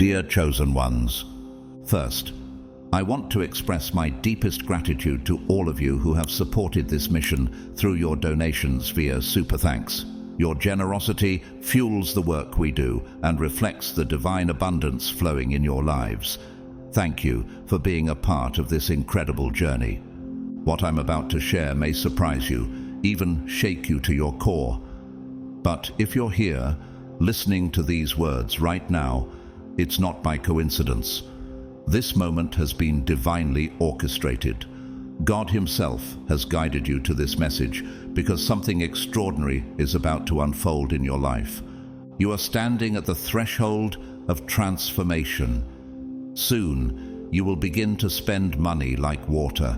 Dear chosen ones, first, I want to express my deepest gratitude to all of you who have supported this mission through your donations via Super Thanks. Your generosity fuels the work we do and reflects the divine abundance flowing in your lives. Thank you for being a part of this incredible journey. What I'm about to share may surprise you, even shake you to your core. But if you're here, listening to these words right now, it's not by coincidence. This moment has been divinely orchestrated. God Himself has guided you to this message because something extraordinary is about to unfold in your life. You are standing at the threshold of transformation. Soon, you will begin to spend money like water,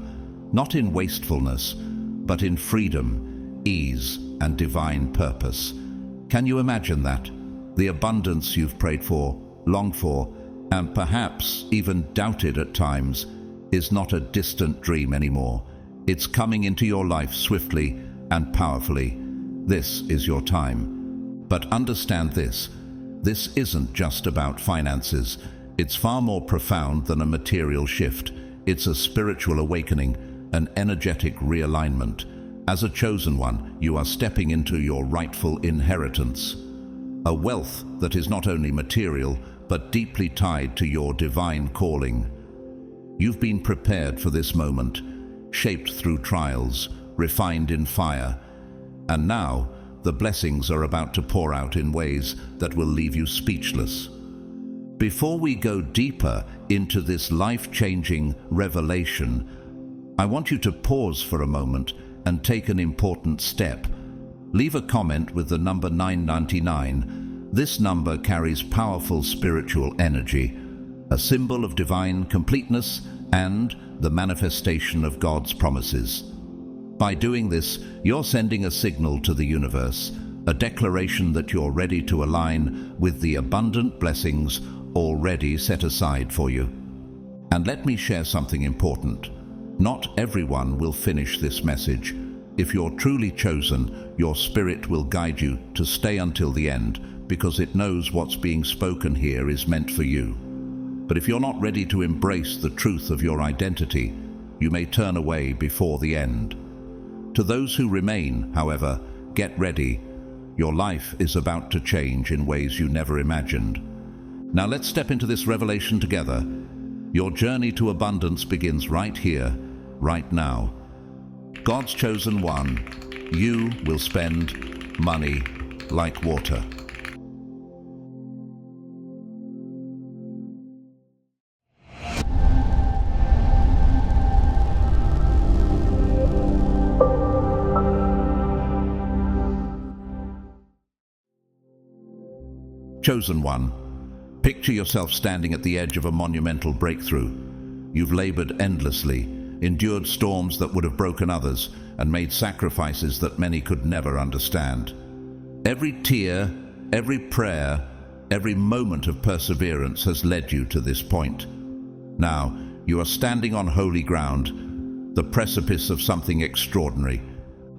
not in wastefulness, but in freedom, ease, and divine purpose. Can you imagine that? The abundance you've prayed for, longed for, and perhaps even doubted at times, is not a distant dream anymore. It's coming into your life swiftly and powerfully. This is your time. But understand this isn't just about finances. It's far more profound than a material shift. It's a spiritual awakening, an energetic realignment. As a chosen one, you are stepping into your rightful inheritance. A wealth that is not only material, but deeply tied to your divine calling. You've been prepared for this moment, shaped through trials, refined in fire, and now the blessings are about to pour out in ways that will leave you speechless. Before we go deeper into this life-changing revelation, I want you to pause for a moment and take an important step. Leave a comment with the number 999. This number carries powerful spiritual energy, a symbol of divine completeness and the manifestation of God's promises. By doing this, you're sending a signal to the universe, a declaration that you're ready to align with the abundant blessings already set aside for you. And let me share something important. Not everyone will finish this message. If you're truly chosen, your spirit will guide you to stay until the end, because it knows what's being spoken here is meant for you. But if you're not ready to embrace the truth of your identity, you may turn away before the end. To those who remain, however, get ready. Your life is about to change in ways you never imagined. Now let's step into this revelation together. Your journey to abundance begins right here, right now. God's chosen one, you will spend money like water. Chosen one, picture yourself standing at the edge of a monumental breakthrough. You've labored endlessly, endured storms that would have broken others, and made sacrifices that many could never understand. Every tear, every prayer, every moment of perseverance has led you to this point. Now, you are standing on holy ground, the precipice of something extraordinary.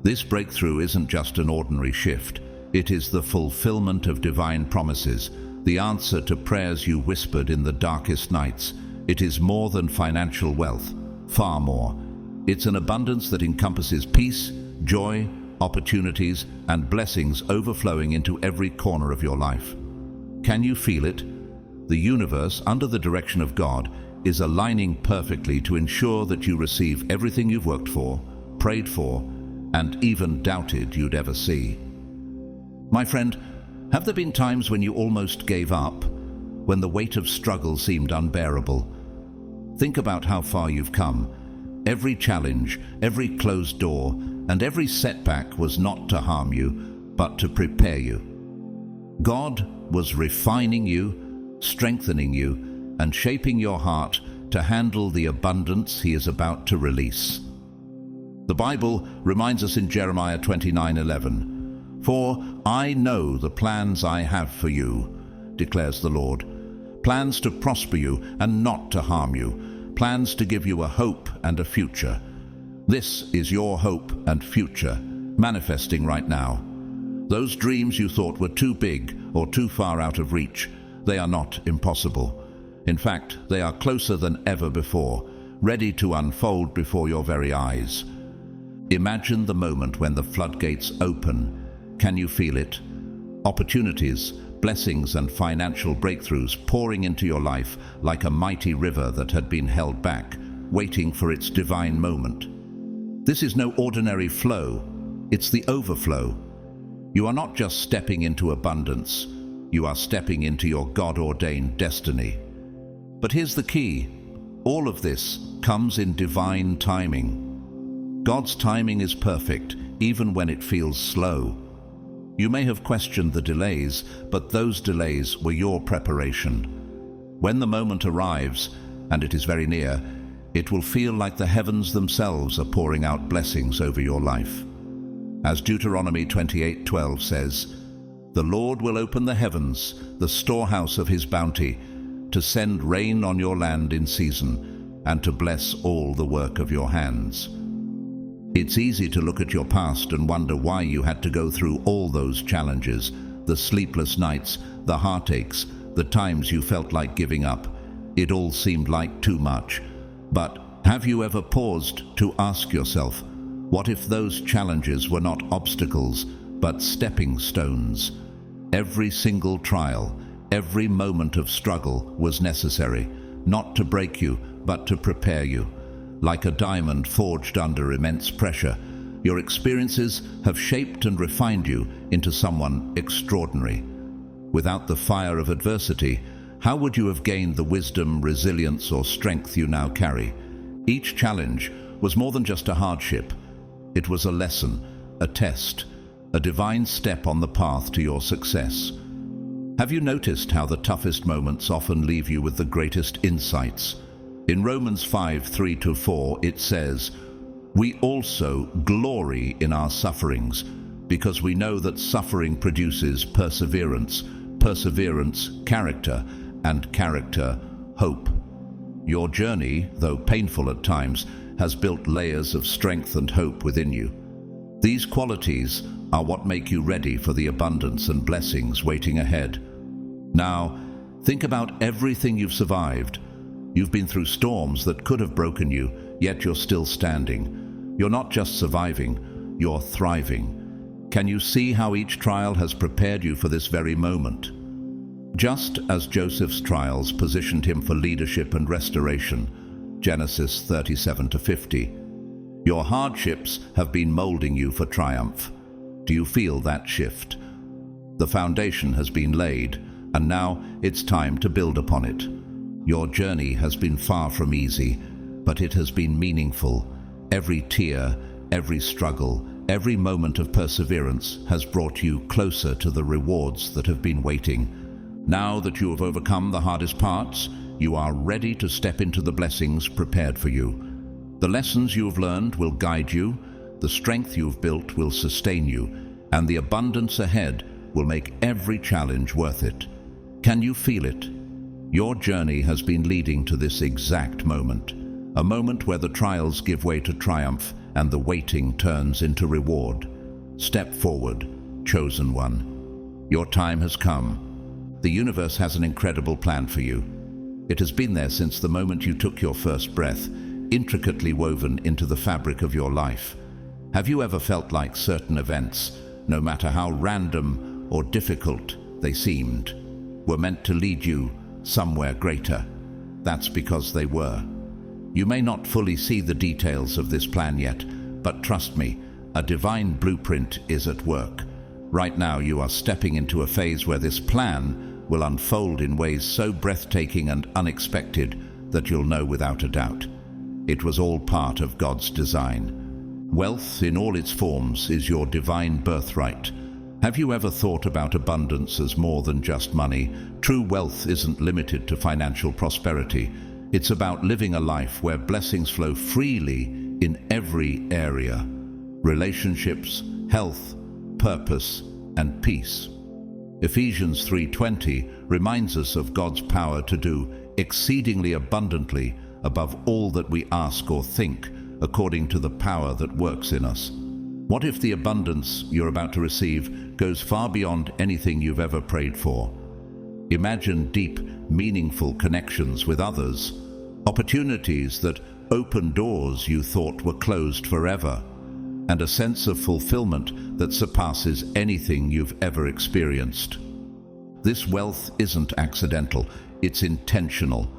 This breakthrough isn't just an ordinary shift. It is the fulfillment of divine promises, the answer to prayers you whispered in the darkest nights. It is more than financial wealth, far more. It's an abundance that encompasses peace, joy, opportunities, and blessings overflowing into every corner of your life. Can you feel it? The universe, under the direction of God, is aligning perfectly to ensure that you receive everything you've worked for, prayed for, and even doubted you'd ever see. My friend, have there been times when you almost gave up, when the weight of struggle seemed unbearable? Think about how far you've come. Every challenge, every closed door, and every setback was not to harm you, but to prepare you. God was refining you, strengthening you, and shaping your heart to handle the abundance He is about to release. The Bible reminds us in Jeremiah 29:11, "For I know the plans I have for you, declares the Lord, plans to prosper you and not to harm you, plans to give you a hope and a future." This is your hope and future, manifesting right now. Those dreams you thought were too big or too far out of reach, They are not impossible. In fact, they are closer than ever before, ready to unfold before your very eyes. Imagine the moment when the floodgates open. Can you feel it? Opportunities, blessings, and financial breakthroughs pouring into your life like a mighty river that had been held back, waiting for its divine moment. This is no ordinary flow, it's the overflow. You are not just stepping into abundance, you are stepping into your God-ordained destiny. But here's the key. All of this comes in divine timing. God's timing is perfect, even when it feels slow. You may have questioned the delays, but those delays were your preparation. When the moment arrives, and it is very near, it will feel like the heavens themselves are pouring out blessings over your life. As Deuteronomy 28:12 says, "The Lord will open the heavens, the storehouse of his bounty, to send rain on your land in season, and to bless all the work of your hands." It's easy to look at your past and wonder why you had to go through all those challenges, the sleepless nights, the heartaches, the times you felt like giving up. It all seemed like too much. But have you ever paused to ask yourself, what if those challenges were not obstacles, but stepping stones? Every single trial, every moment of struggle was necessary, not to break you, but to prepare you. Like a diamond forged under immense pressure, your experiences have shaped and refined you into someone extraordinary. Without the fire of adversity, how would you have gained the wisdom, resilience, or strength you now carry? Each challenge was more than just a hardship. It was a lesson, a test, a divine step on the path to your success. Have you noticed how the toughest moments often leave you with the greatest insights? In Romans 5:3-4, it says, "We also glory in our sufferings, because we know that suffering produces perseverance, perseverance, character, and character, hope." Your journey, though painful at times, has built layers of strength and hope within you. These qualities are what make you ready for the abundance and blessings waiting ahead. Now, think about everything you've survived. You've been through storms that could have broken you, yet you're still standing. You're not just surviving, you're thriving. Can you see how each trial has prepared you for this very moment? Just as Joseph's trials positioned him for leadership and restoration, Genesis 37-50, your hardships have been molding you for triumph. Do you feel that shift? The foundation has been laid, and now it's time to build upon it. Your journey has been far from easy, but it has been meaningful. Every tear, every struggle, every moment of perseverance has brought you closer to the rewards that have been waiting. Now that you have overcome the hardest parts, you are ready to step into the blessings prepared for you. The lessons you have learned will guide you, the strength you have built will sustain you, and the abundance ahead will make every challenge worth it. Can you feel it? Your journey has been leading to this exact moment, a moment where the trials give way to triumph and the waiting turns into reward. Step forward, chosen one. Your time has come. The universe has an incredible plan for you. It has been there since the moment you took your first breath, intricately woven into the fabric of your life. Have you ever felt like certain events, no matter how random or difficult they seemed, were meant to lead you somewhere greater? That's because they were. You may not fully see the details of this plan yet, but trust me, a divine blueprint is at work. Right now you are stepping into a phase where this plan will unfold in ways so breathtaking and unexpected that you'll know without a doubt. It was all part of God's design. Wealth in all its forms is your divine birthright. Have you ever thought about abundance as more than just money? True wealth isn't limited to financial prosperity. It's about living a life where blessings flow freely in every area. Relationships, health, purpose, and peace. Ephesians 3:20 reminds us of God's power to do exceedingly abundantly above all that we ask or think, according to the power that works in us. What if the abundance you're about to receive goes far beyond anything you've ever prayed for? Imagine deep, meaningful connections with others, opportunities that open doors you thought were closed forever, and a sense of fulfillment that surpasses anything you've ever experienced. This wealth isn't accidental, it's intentional.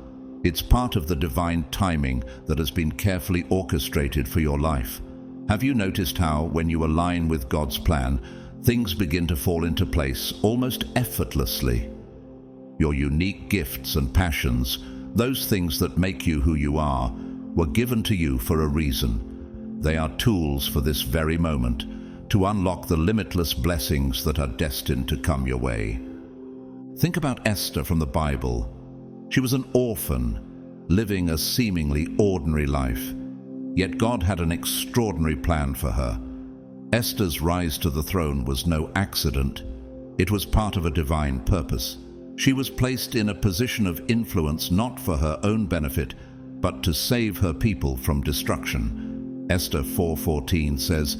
It's part of the divine timing that has been carefully orchestrated for your life. Have you noticed how, when you align with God's plan, things begin to fall into place almost effortlessly? Your unique gifts and passions, those things that make you who you are, were given to you for a reason. They are tools for this very moment, to unlock the limitless blessings that are destined to come your way. Think about Esther from the Bible. She was an orphan, living a seemingly ordinary life. Yet God had an extraordinary plan for her. Esther's rise to the throne was no accident. It was part of a divine purpose. She was placed in a position of influence not for her own benefit, but to save her people from destruction. Esther 4:14 says,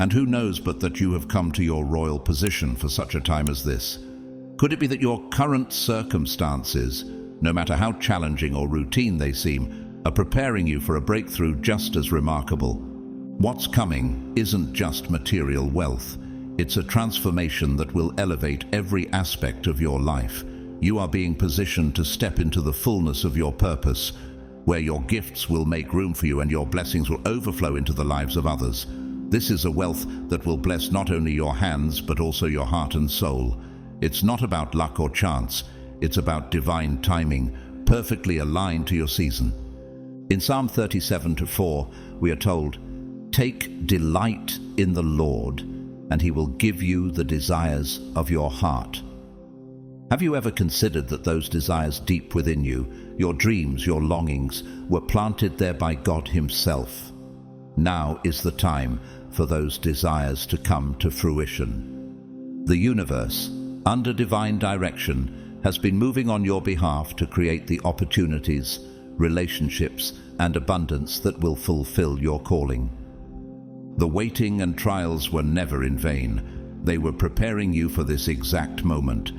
"And who knows but that you have come to your royal position for such a time as this?" Could it be that your current circumstances, no matter how challenging or routine they seem, are preparing you for a breakthrough just as remarkable? What's coming isn't just material wealth. It's a transformation that will elevate every aspect of your life. You are being positioned to step into the fullness of your purpose, where your gifts will make room for you and your blessings will overflow into the lives of others. This is a wealth that will bless not only your hands, but also your heart and soul. It's not about luck or chance. It's about divine timing, perfectly aligned to your season. In Psalm 37:4, we are told, "Take delight in the Lord, and he will give you the desires of your heart." Have you ever considered that those desires deep within you, your dreams, your longings, were planted there by God himself? Now is the time for those desires to come to fruition. The universe, under divine direction, has been moving on your behalf to create the opportunities, relationships, and abundance that will fulfill your calling. The waiting and trials were never in vain. They were preparing you for this exact moment.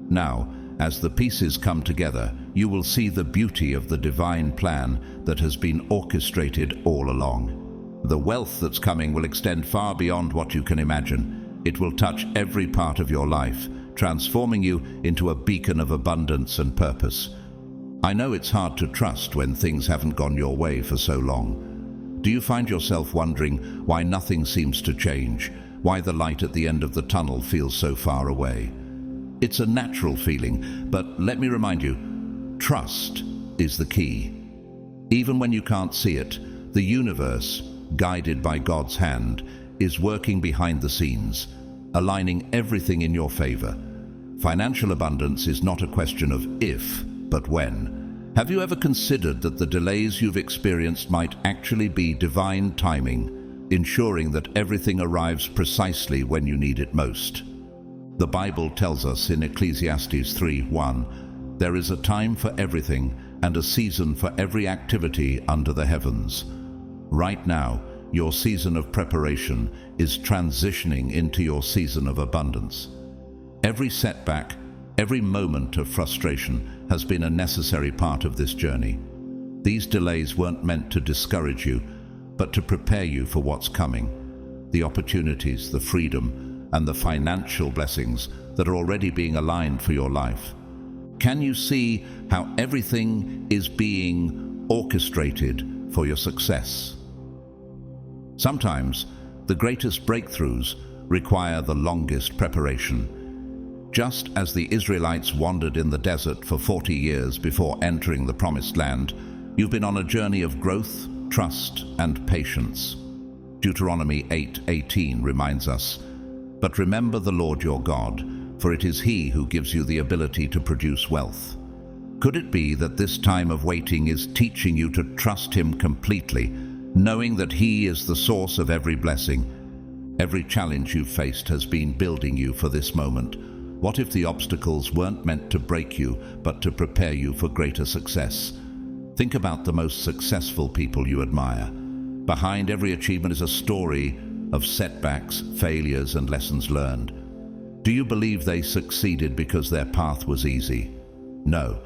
Now, as the pieces come together, you will see the beauty of the divine plan that has been orchestrated all along. The wealth that's coming will extend far beyond what you can imagine. It will touch every part of your life, transforming you into a beacon of abundance and purpose. I know it's hard to trust when things haven't gone your way for so long. Do you find yourself wondering why nothing seems to change, why the light at the end of the tunnel feels so far away? It's a natural feeling, but let me remind you, trust is the key. Even when you can't see it, the universe, guided by God's hand, is working behind the scenes, aligning everything in your favor. Financial abundance is not a question of if, but when. Have you ever considered that the delays you've experienced might actually be divine timing, ensuring that everything arrives precisely when you need it most? The Bible tells us in Ecclesiastes 3:1, "There is a time for everything and a season for every activity under the heavens." Right now, your season of preparation is transitioning into your season of abundance. Every setback, every moment of frustration has been a necessary part of this journey. These delays weren't meant to discourage you, but to prepare you for what's coming. The opportunities, the freedom, and the financial blessings that are already being aligned for your life. Can you see how everything is being orchestrated for your success? Sometimes the greatest breakthroughs require the longest preparation. Just as the Israelites wandered in the desert for 40 years before entering the Promised Land, you've been on a journey of growth, trust, and patience. Deuteronomy 8:18 reminds us, "But remember the Lord your God, for it is He who gives you the ability to produce wealth." Could it be that this time of waiting is teaching you to trust Him completely, knowing that He is the source of every blessing? Every challenge you've faced has been building you for this moment. What if the obstacles weren't meant to break you, but to prepare you for greater success? Think about the most successful people you admire. Behind every achievement is a story of setbacks, failures, and lessons learned. Do you believe they succeeded because their path was easy? No.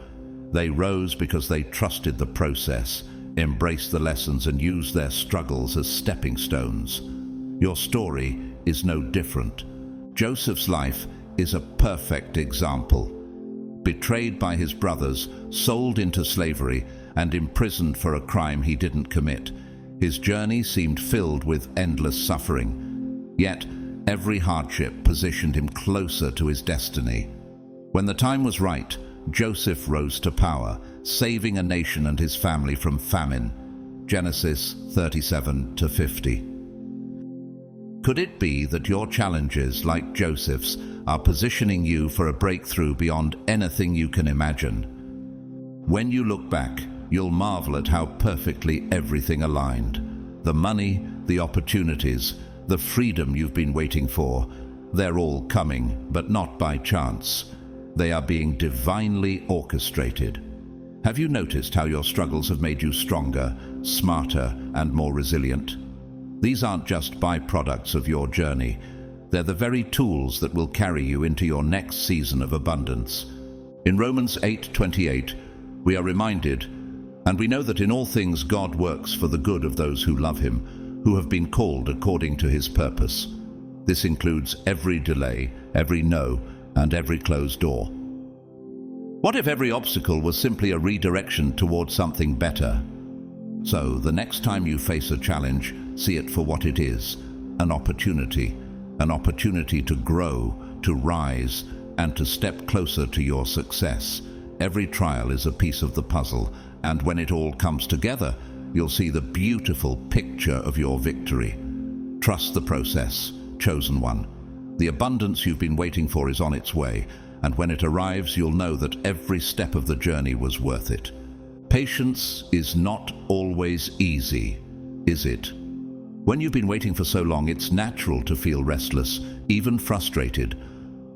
They rose because they trusted the process, embraced the lessons, and used their struggles as stepping stones. Your story is no different. Joseph's life is a perfect example. Betrayed by his brothers, sold into slavery, and imprisoned for a crime he didn't commit, his journey seemed filled with endless suffering. Yet, every hardship positioned him closer to his destiny. When the time was right, Joseph rose to power, saving a nation and his family from famine. Genesis 37-50. Could it be that your challenges, like Joseph's, are positioning you for a breakthrough beyond anything you can imagine? When you look back, you'll marvel at how perfectly everything aligned. The money, the opportunities, the freedom you've been waiting for, they're all coming, but not by chance. They are being divinely orchestrated. Have you noticed how your struggles have made you stronger, smarter, and more resilient? These aren't just byproducts of your journey. They're the very tools that will carry you into your next season of abundance. In Romans 8:28, we are reminded, and we know that in all things God works for the good of those who love him, who have been called according to his purpose. This includes every delay, every no, and every closed door. What if every obstacle was simply a redirection towards something better? So, the next time you face a challenge, see it for what it is, an opportunity to grow, to rise, and to step closer to your success. Every trial is a piece of the puzzle, and when it all comes together, you'll see the beautiful picture of your victory. Trust the process, chosen one. The abundance you've been waiting for is on its way, and when it arrives, you'll know that every step of the journey was worth it. Patience is not always easy, is it? When you've been waiting for so long, it's natural to feel restless, even frustrated.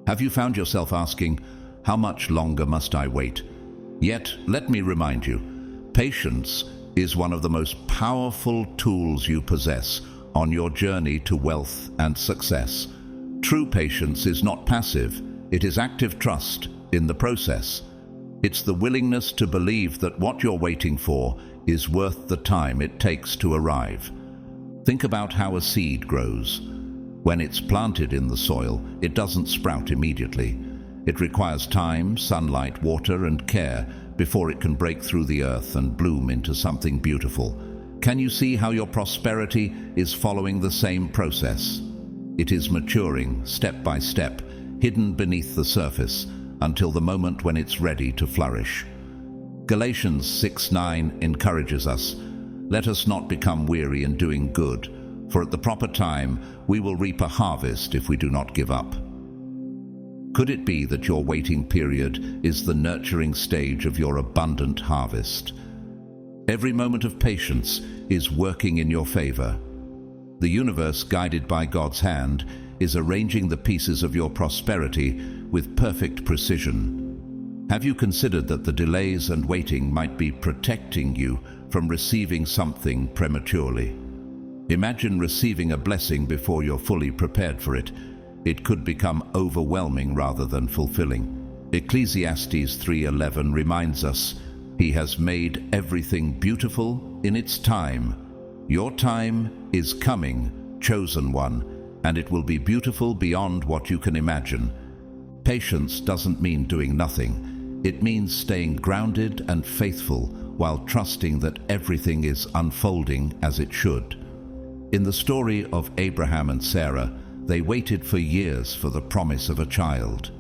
Have you found yourself asking, how much longer must I wait? Yet, let me remind you, patience is one of the most powerful tools you possess on your journey to wealth and success. True patience is not passive, it is active trust in the process. It's the willingness to believe that what you're waiting for is worth the time it takes to arrive. Think about how a seed grows. When it's planted in the soil, it doesn't sprout immediately. It requires time, sunlight, water, and care before it can break through the earth and bloom into something beautiful. Can you see how your prosperity is following the same process? It is maturing step by step, hidden beneath the surface, until the moment when it's ready to flourish. Galatians 6:9 encourages us, "Let us not become weary in doing good, for at the proper time we will reap a harvest if we do not give up." Could it be that your waiting period is the nurturing stage of your abundant harvest? Every moment of patience is working in your favor. The universe, guided by God's hand, is arranging the pieces of your prosperity with perfect precision. Have you considered that the delays and waiting might be protecting you from receiving something prematurely? Imagine receiving a blessing before you're fully prepared for it. It could become overwhelming rather than fulfilling. Ecclesiastes 3:11 reminds us, "He has made everything beautiful in its time." Your time is coming, chosen one, and it will be beautiful beyond what you can imagine. Patience doesn't mean doing nothing. It means staying grounded and faithful while trusting that everything is unfolding as it should. In the story of Abraham and Sarah, they waited for years for the promise of a child.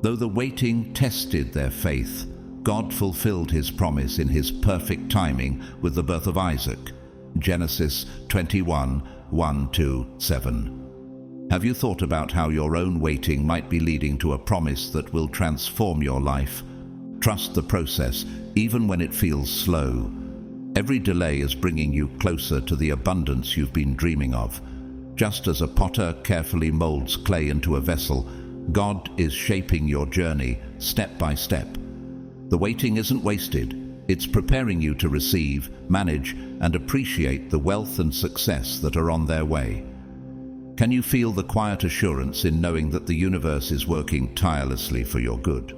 Though the waiting tested their faith, God fulfilled his promise in his perfect timing with the birth of Isaac. Genesis 21:1-7. Have you thought about how your own waiting might be leading to a promise that will transform your life? Trust the process, even when it feels slow. Every delay is bringing you closer to the abundance you've been dreaming of. Just as a potter carefully molds clay into a vessel, God is shaping your journey step by step. The waiting isn't wasted. It's preparing you to receive, manage, and appreciate the wealth and success that are on their way. Can you feel the quiet assurance in knowing that the universe is working tirelessly for your good?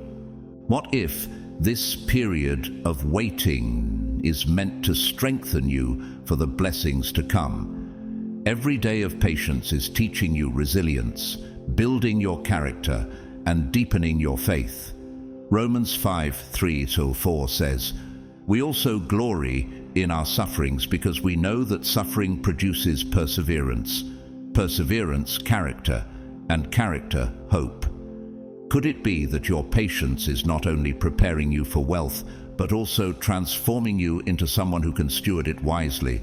What if this period of waiting is meant to strengthen you for the blessings to come? Every day of patience is teaching you resilience, building your character, and deepening your faith. Romans 5:3-4 says, "We also glory in our sufferings because we know that suffering produces perseverance, perseverance, character, and character, hope." Could it be that your patience is not only preparing you for wealth, but also transforming you into someone who can steward it wisely?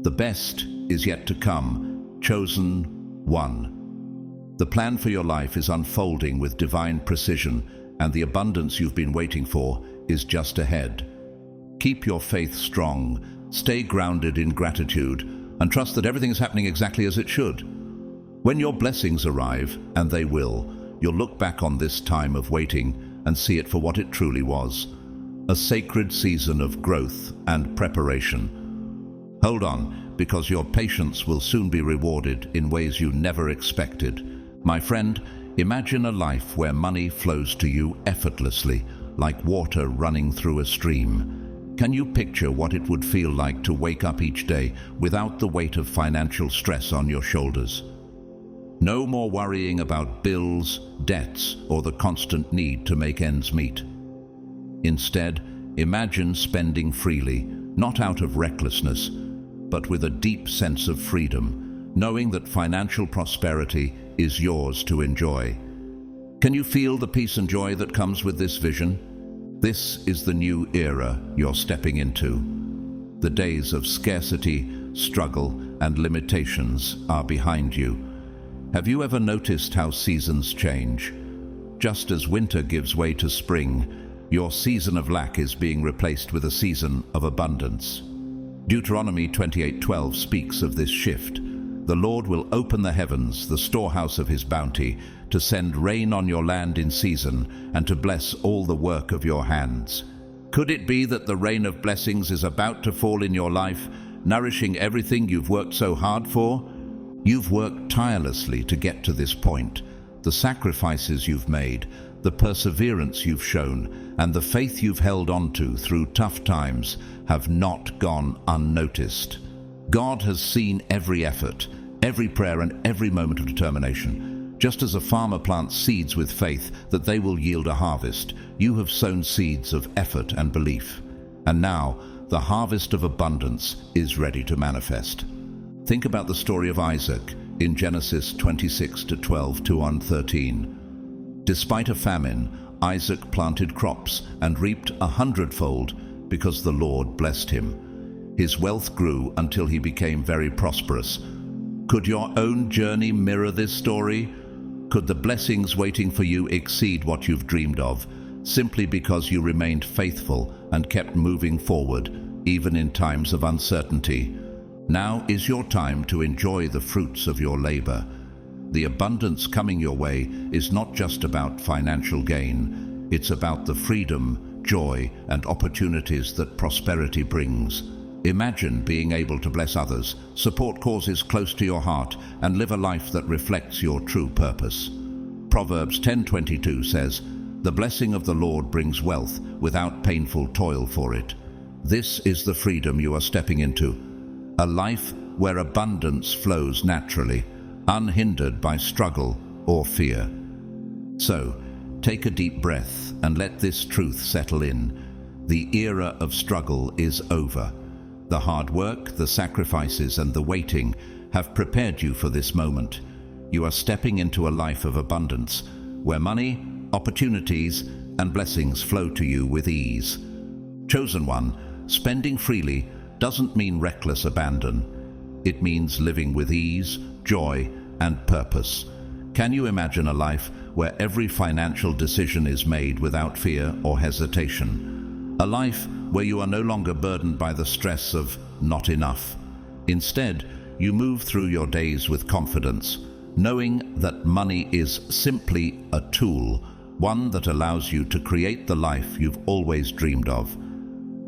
The best is yet to come. Chosen one. The plan for your life is unfolding with divine precision, and the abundance you've been waiting for is just ahead. Keep your faith strong, stay grounded in gratitude, and trust that everything is happening exactly as it should. When your blessings arrive, and they will, you'll look back on this time of waiting and see it for what it truly was, a sacred season of growth and preparation. Hold on, because your patience will soon be rewarded in ways you never expected. My friend, imagine a life where money flows to you effortlessly, like water running through a stream. Can you picture what it would feel like to wake up each day without the weight of financial stress on your shoulders? No more worrying about bills, debts, or the constant need to make ends meet. Instead, imagine spending freely, not out of recklessness, but with a deep sense of freedom, knowing that financial prosperity is yours to enjoy. Can you feel the peace and joy that comes with this vision? This is the new era you're stepping into. The days of scarcity, struggle, and limitations are behind you. Have you ever noticed how seasons change? Just as winter gives way to spring, your season of lack is being replaced with a season of abundance. Deuteronomy 28:12 speaks of this shift. The Lord will open the heavens, the storehouse of his bounty, to send rain on your land in season and to bless all the work of your hands. Could it be that the rain of blessings is about to fall in your life, nourishing everything you've worked so hard for? You've worked tirelessly to get to this point. The sacrifices you've made, the perseverance you've shown, and the faith you've held on to through tough times have not gone unnoticed. God has seen every effort, every prayer, and every moment of determination. Just as a farmer plants seeds with faith that they will yield a harvest, you have sown seeds of effort and belief. And now, the harvest of abundance is ready to manifest. Think about the story of Isaac in Genesis 26:12-13. Despite a famine, Isaac planted crops and reaped 100-fold because the Lord blessed him. His wealth grew until he became very prosperous. Could your own journey mirror this story? Could the blessings waiting for you exceed what you've dreamed of, simply because you remained faithful and kept moving forward, even in times of uncertainty? Now is your time to enjoy the fruits of your labor. The abundance coming your way is not just about financial gain. It's about the freedom, joy, and opportunities that prosperity brings. Imagine being able to bless others, support causes close to your heart, and live a life that reflects your true purpose. Proverbs 10:22 says, "The blessing of the Lord brings wealth without painful toil for it." This is the freedom you are stepping into, a life where abundance flows naturally, unhindered by struggle or fear. So, take a deep breath and let this truth settle in. The era of struggle is over. The hard work, the sacrifices, and the waiting have prepared you for this moment. You are stepping into a life of abundance, where money, opportunities, and blessings flow to you with ease. Chosen one, spending freely doesn't mean reckless abandon. It means living with ease, joy, and purpose. Can you imagine a life where every financial decision is made without fear or hesitation? A life where you are no longer burdened by the stress of not enough. Instead, you move through your days with confidence, knowing that money is simply a tool, one that allows you to create the life you've always dreamed of.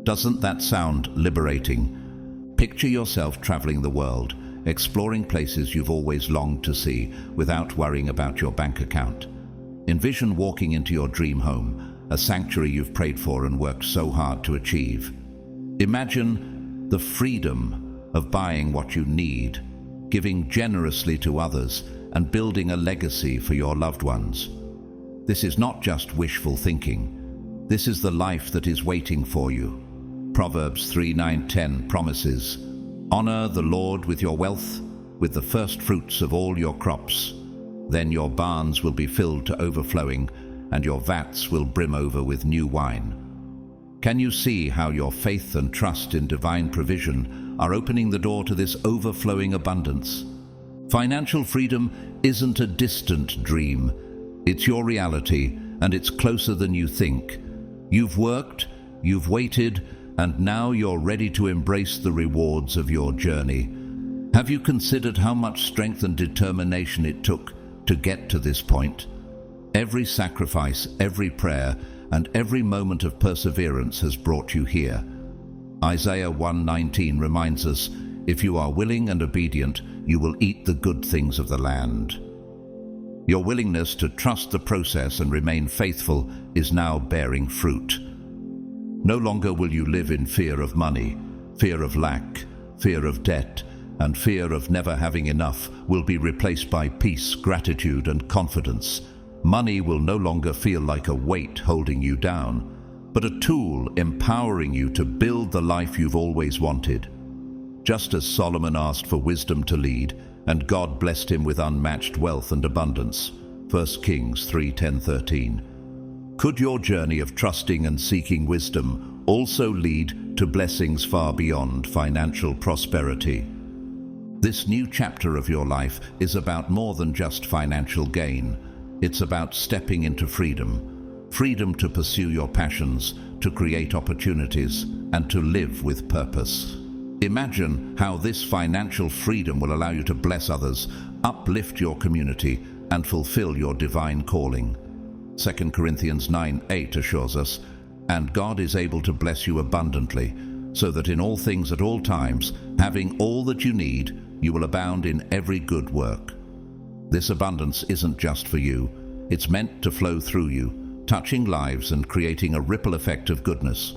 Doesn't that sound liberating? Picture yourself traveling the world, exploring places you've always longed to see without worrying about your bank account. Envision walking into your dream home, a sanctuary you've prayed for and worked so hard to achieve. Imagine the freedom of buying what you need, giving generously to others, and building a legacy for your loved ones. This is not just wishful thinking. This is the life that is waiting for you. Proverbs 3:9-10 promises, "Honor the Lord with your wealth, with the first fruits of all your crops. Then your barns will be filled to overflowing, and your vats will brim over with new wine." Can you see how your faith and trust in divine provision are opening the door to this overflowing abundance? Financial freedom isn't a distant dream. It's your reality, and it's closer than you think. You've worked, you've waited, and now you're ready to embrace the rewards of your journey. Have you considered how much strength and determination it took to get to this point? Every sacrifice, every prayer, and every moment of perseverance has brought you here. Isaiah 1:19 reminds us, "If you are willing and obedient, you will eat the good things of the land." Your willingness to trust the process and remain faithful is now bearing fruit. No longer will you live in fear of money. Fear of lack, fear of debt, and fear of never having enough will be replaced by peace, gratitude, and confidence. Money will no longer feel like a weight holding you down, but a tool empowering you to build the life you've always wanted. Just as Solomon asked for wisdom to lead, and God blessed him with unmatched wealth and abundance. 1 Kings 3:10-13. Could your journey of trusting and seeking wisdom also lead to blessings far beyond financial prosperity? This new chapter of your life is about more than just financial gain. It's about stepping into freedom. Freedom to pursue your passions, to create opportunities, and to live with purpose. Imagine how this financial freedom will allow you to bless others, uplift your community, and fulfill your divine calling. 2 Corinthians 9:8 assures us, "And God is able to bless you abundantly, so that in all things at all times, having all that you need, you will abound in every good work." This abundance isn't just for you. It's meant to flow through you, touching lives and creating a ripple effect of goodness.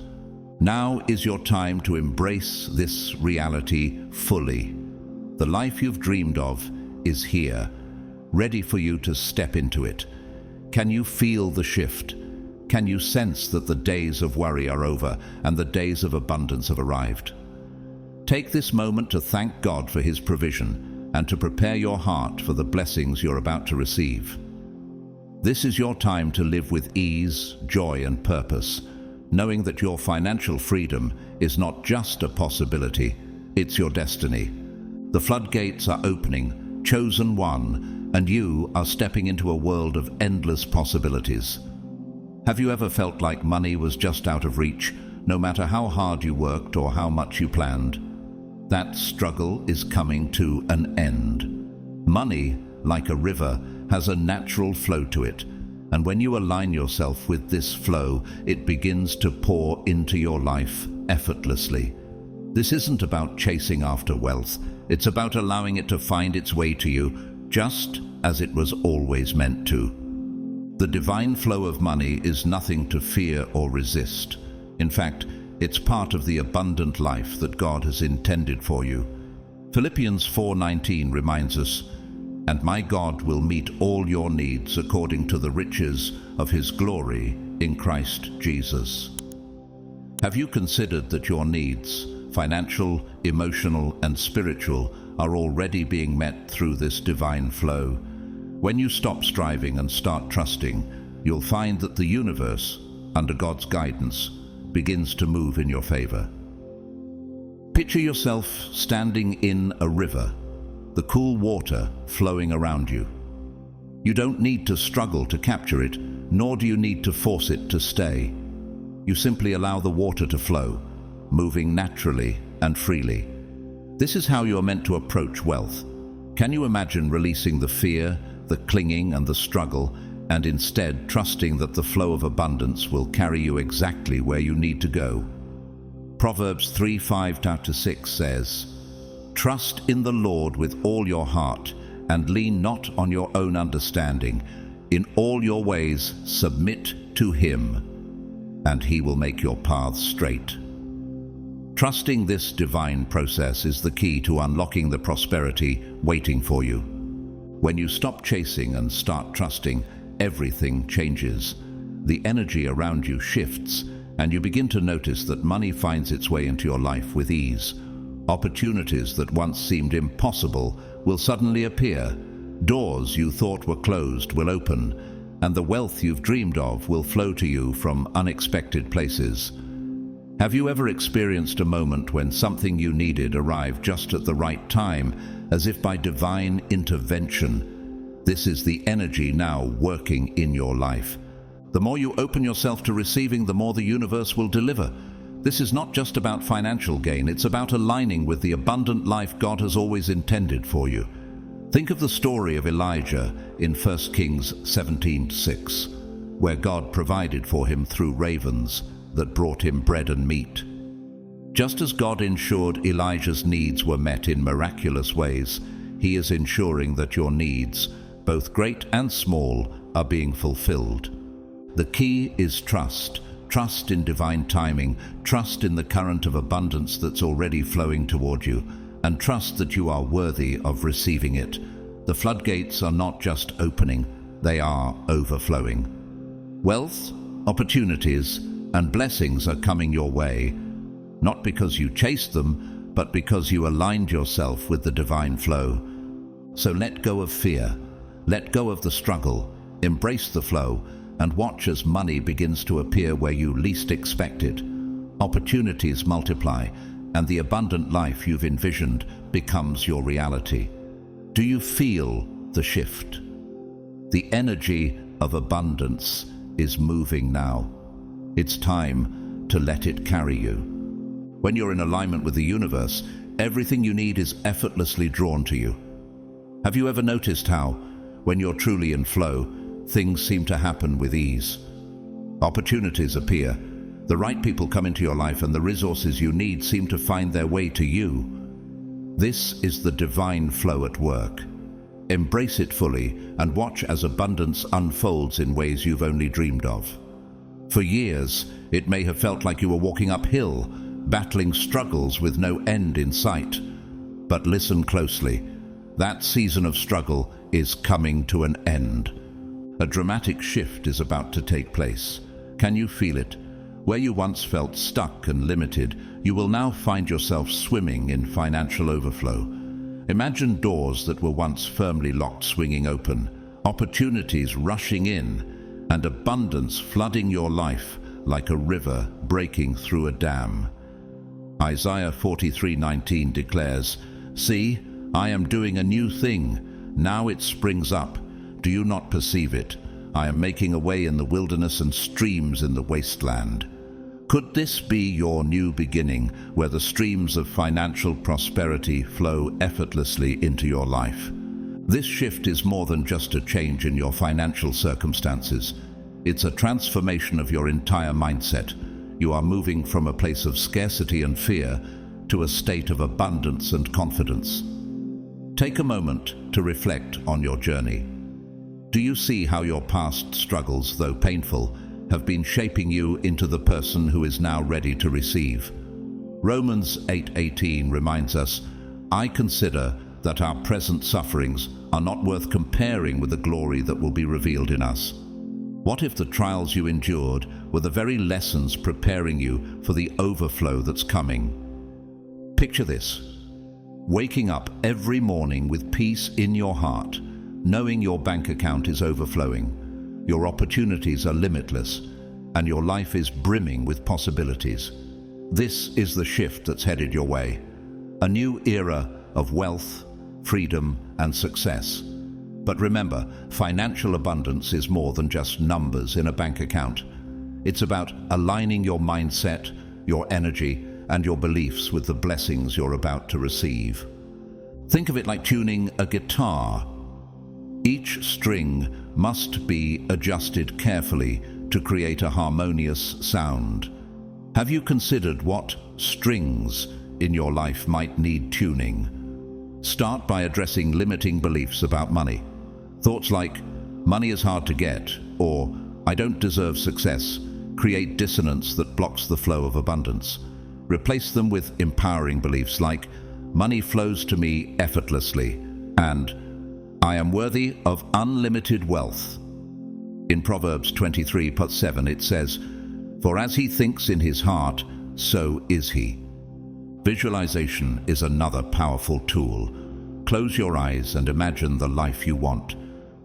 Now is your time to embrace this reality fully. The life you've dreamed of is here, ready for you to step into it. Can you feel the shift? Can you sense that the days of worry are over and the days of abundance have arrived? Take this moment to thank God for His provision and to prepare your heart for the blessings you're about to receive. This is your time to live with ease, joy, and purpose, knowing that your financial freedom is not just a possibility, it's your destiny. The floodgates are opening, chosen one, and you are stepping into a world of endless possibilities. Have you ever felt like money was just out of reach, no matter how hard you worked or how much you planned? That struggle is coming to an end. Money, like a river, has a natural flow to it, and when you align yourself with this flow, it begins to pour into your life effortlessly. This isn't about chasing after wealth, it's about allowing it to find its way to you, just as it was always meant to. The divine flow of money is nothing to fear or resist. In fact, it's part of the abundant life that God has intended for you. Philippians 4:19 reminds us, "And my God will meet all your needs according to the riches of His glory in Christ Jesus." Have you considered that your needs, financial, emotional, and spiritual, are already being met through this divine flow? When you stop striving and start trusting, you'll find that the universe, under God's guidance, begins to move in your favor. Picture yourself standing in a river, the cool water flowing around you. You don't need to struggle to capture it, nor do you need to force it to stay. You simply allow the water to flow, moving naturally and freely. This is how you are meant to approach wealth. Can you imagine releasing the fear, the clinging, and the struggle, and instead trusting that the flow of abundance will carry you exactly where you need to go? Proverbs 3:5-6 says, Trust in the Lord with all your heart, and lean not on your own understanding. In all your ways submit to Him, and He will make your paths straight. Trusting this divine process is the key to unlocking the prosperity waiting for you. When you stop chasing and start trusting, everything changes. The energy around you shifts, and you begin to notice that money finds its way into your life with ease. Opportunities that once seemed impossible will suddenly appear. Doors you thought were closed will open, and the wealth you've dreamed of will flow to you from unexpected places. Have you ever experienced a moment when something you needed arrived just at the right time, as if by divine intervention? This is the energy now working in your life. The more you open yourself to receiving, the more the universe will deliver. This is not just about financial gain, it's about aligning with the abundant life God has always intended for you. Think of the story of Elijah in 1 Kings 17:6, where God provided for him through ravens that brought him bread and meat. Just as God ensured Elijah's needs were met in miraculous ways, He is ensuring that your needs, both great and small, are being fulfilled. The key is trust. Trust in divine timing, trust in the current of abundance that's already flowing toward you, and trust that you are worthy of receiving it. The floodgates are not just opening, they are overflowing. Wealth, opportunities, and blessings are coming your way, not because you chased them, but because you aligned yourself with the divine flow. So let go of fear, let go of the struggle, embrace the flow, and watch as money begins to appear where you least expect it. Opportunities multiply, and the abundant life you've envisioned becomes your reality. Do you feel the shift? The energy of abundance is moving now. It's time to let it carry you. When you're in alignment with the universe, everything you need is effortlessly drawn to you. Have you ever noticed how, when you're truly in flow, things seem to happen with ease? Opportunities appear, the right people come into your life, and the resources you need seem to find their way to you. This is the divine flow at work. Embrace it fully and watch as abundance unfolds in ways you've only dreamed of. For years, it may have felt like you were walking uphill, battling struggles with no end in sight. But listen closely. That season of struggle is coming to an end. A dramatic shift is about to take place. Can you feel it? Where you once felt stuck and limited, you will now find yourself swimming in financial overflow. Imagine doors that were once firmly locked swinging open, opportunities rushing in, and abundance flooding your life like a river breaking through a dam. Isaiah 43:19 declares, "See, I am doing a new thing. Now it springs up. Do you not perceive it? I am making a way in the wilderness and streams in the wasteland." Could this be your new beginning, where the streams of financial prosperity flow effortlessly into your life? This shift is more than just a change in your financial circumstances. It's a transformation of your entire mindset. You are moving from a place of scarcity and fear to a state of abundance and confidence. Take a moment to reflect on your journey. Do you see how your past struggles, though painful, have been shaping you into the person who is now ready to receive? Romans 8:18 reminds us, "I consider that our present sufferings are not worth comparing with the glory that will be revealed in us." What if the trials you endured were the very lessons preparing you for the overflow that's coming? Picture this: waking up every morning with peace in your heart, knowing your bank account is overflowing, your opportunities are limitless, and your life is brimming with possibilities. This is the shift that's headed your way. A new era of wealth, freedom, and success. But remember, financial abundance is more than just numbers in a bank account. It's about aligning your mindset, your energy, and your beliefs with the blessings you're about to receive. Think of it like tuning a guitar. Each string must be adjusted carefully to create a harmonious sound. Have you considered what strings in your life might need tuning? Start by addressing limiting beliefs about money. Thoughts like, money is hard to get, or I don't deserve success, create dissonance that blocks the flow of abundance. Replace them with empowering beliefs like, money flows to me effortlessly, and I am worthy of unlimited wealth. In Proverbs 23:7 it says, for as he thinks in his heart, so is he. Visualization is another powerful tool. Close your eyes and imagine the life you want.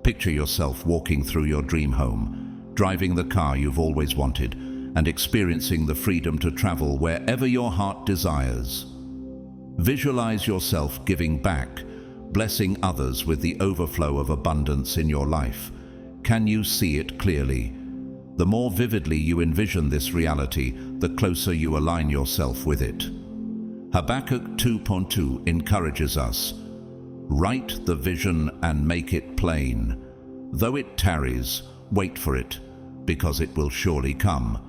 Picture yourself walking through your dream home, driving the car you've always wanted, and experiencing the freedom to travel wherever your heart desires. Visualize yourself giving back, blessing others with the overflow of abundance in your life. Can you see it clearly? The more vividly you envision this reality, the closer you align yourself with it. Habakkuk 2:2 encourages us, write the vision and make it plain. Though it tarries, wait for it, because it will surely come.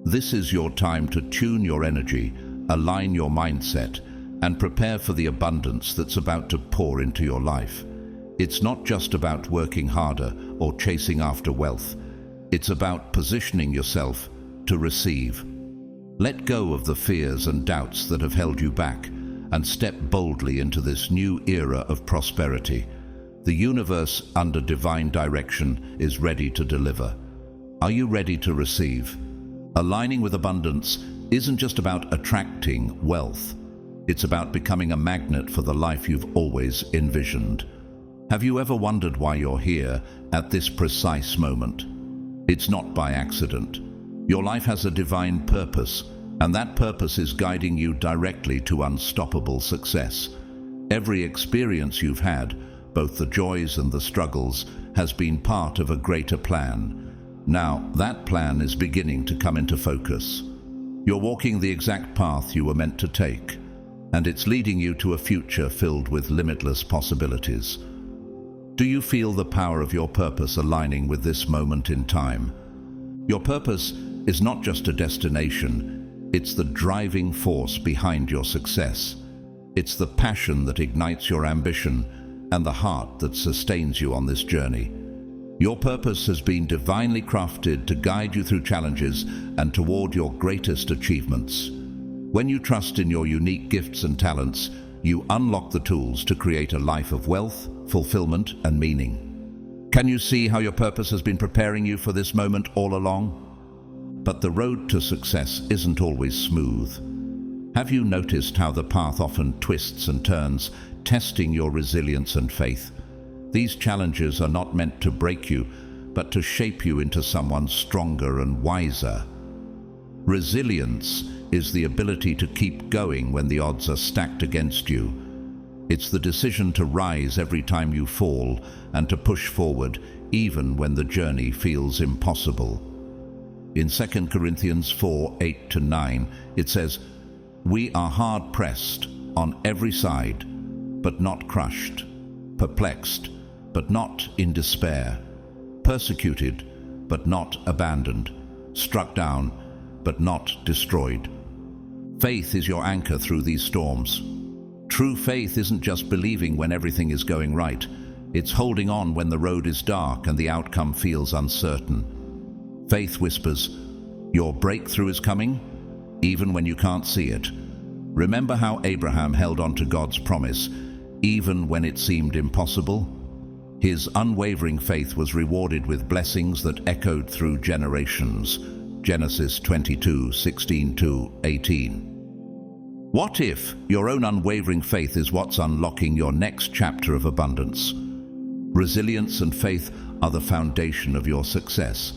This is your time to tune your energy, align your mindset, and prepare for the abundance that's about to pour into your life. It's not just about working harder or chasing after wealth. It's about positioning yourself to receive. Let go of the fears and doubts that have held you back and step boldly into this new era of prosperity. The universe, under divine direction, is ready to deliver. Are you ready to receive? Aligning with abundance isn't just about attracting wealth. It's about becoming a magnet for the life you've always envisioned. Have you ever wondered why you're here at this precise moment? It's not by accident. Your life has a divine purpose, and that purpose is guiding you directly to unstoppable success. Every experience you've had, both the joys and the struggles, has been part of a greater plan. Now, that plan is beginning to come into focus. You're walking the exact path you were meant to take, and it's leading you to a future filled with limitless possibilities. Do you feel the power of your purpose aligning with this moment in time? Your purpose is not just a destination, it's the driving force behind your success. It's the passion that ignites your ambition and the heart that sustains you on this journey. Your purpose has been divinely crafted to guide you through challenges and toward your greatest achievements. When you trust in your unique gifts and talents, you unlock the tools to create a life of wealth, fulfillment, and meaning. Can you see how your purpose has been preparing you for this moment all along? But the road to success isn't always smooth. Have you noticed how the path often twists and turns, testing your resilience and faith? These challenges are not meant to break you, but to shape you into someone stronger and wiser. Resilience is the ability to keep going when the odds are stacked against you. It's the decision to rise every time you fall and to push forward even when the journey feels impossible. In 2 Corinthians 4:8-9, it says, we are hard pressed on every side, but not crushed, perplexed, but not in despair, persecuted, but not abandoned, struck down, but not destroyed. Faith is your anchor through these storms. True faith isn't just believing when everything is going right. It's holding on when the road is dark and the outcome feels uncertain. Faith whispers, your breakthrough is coming, even when you can't see it. Remember how Abraham held on to God's promise, even when it seemed impossible? His unwavering faith was rewarded with blessings that echoed through generations. Genesis 22:16-18. What if your own unwavering faith is what's unlocking your next chapter of abundance? Resilience and faith are the foundation of your success.